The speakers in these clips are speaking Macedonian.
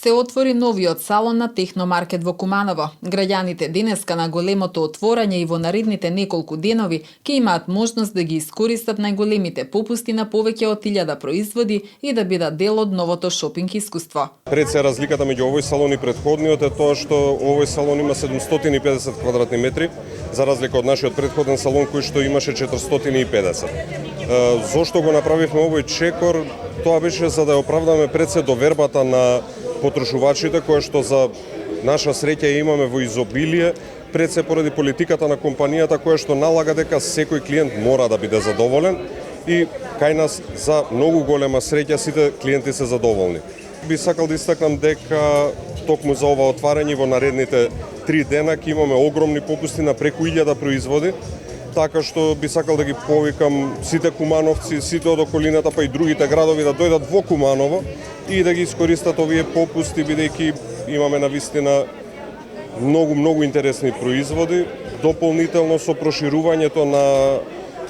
Се отвори новиот салон на Техномаркет во Куманово. Граѓаните денеска на големото отворање и во наредните неколку денови ќе имаат можност да ги искористат најголемите попусти на повеќе од 1000 производи и да бидат дел од новото шопинг искуство. Пред се разликата меѓу овој салон и претходниот е тоа што овој салон има 750 квадратни метри, за разлика од нашиот претходен салон кој што имаше 450. Зошто го направивме овој чекор? Тоа беше за да оправдаме пред се довербата на потрошувачите, која што за наша среќа имаме во изобилие, пред се поради политиката на компанијата која што налага дека секој клиент мора да биде задоволен и кај нас за многу голема среќа сите клиенти се задоволни. Би сакал да истакнам дека токму за ова отварање во наредните 3 дена ќе имаме огромни попусти на преку 1000 производи, така што би сакал да ги повикам сите кумановци, сите од околината, па и другите градови да дојдат во Куманово и да ги искористат овие попусти, бидејќи имаме навистина многу интересни производи. Дополнително со проширувањето на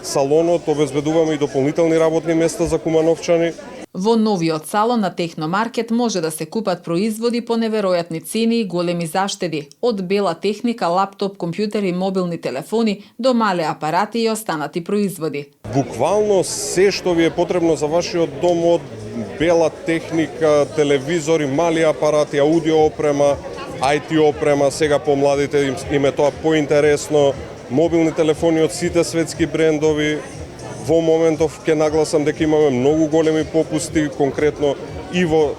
салонот обезбедуваме и дополнителни работни места за кумановчани. Во новиот салон на Техномаркет може да се купат производи по неверојатни цени и големи заштеди, од бела техника, лаптоп, компјутери и мобилни телефони до мале апарати и останати производи. Буквално се што ви е потребно за вашиот дом, од бела техника, телевизори, мали апарати, аудио опрема, IT опрема, сега помладите им е тоа поинтересно, мобилни телефони од сите светски брендови. Во моментов ќе нагласам дека имаме многу големи попусти, конкретно и во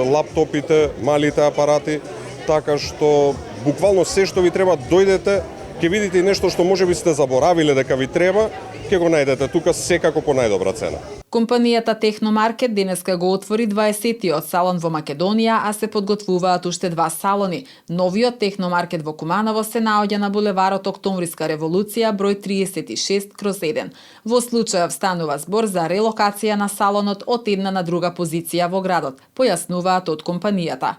лаптопите, малите апарати, така што буквално се што ви треба, дојдете, ќе видите и нешто што можеби сте заборавиле дека ви треба, ќе го најдете тука секако по најдобра цена. Компанијата Техномаркет денеска го отвори 20-тиот салон во Македонија, а се подготвуваат уште 2 салони. Новиот Техномаркет во Куманово се наоѓа на булеварот Октомвриска револуција број 36/1. Во случајов станува збор за релокација на салонот од една на друга позиција во градот, појаснуваат од компанијата.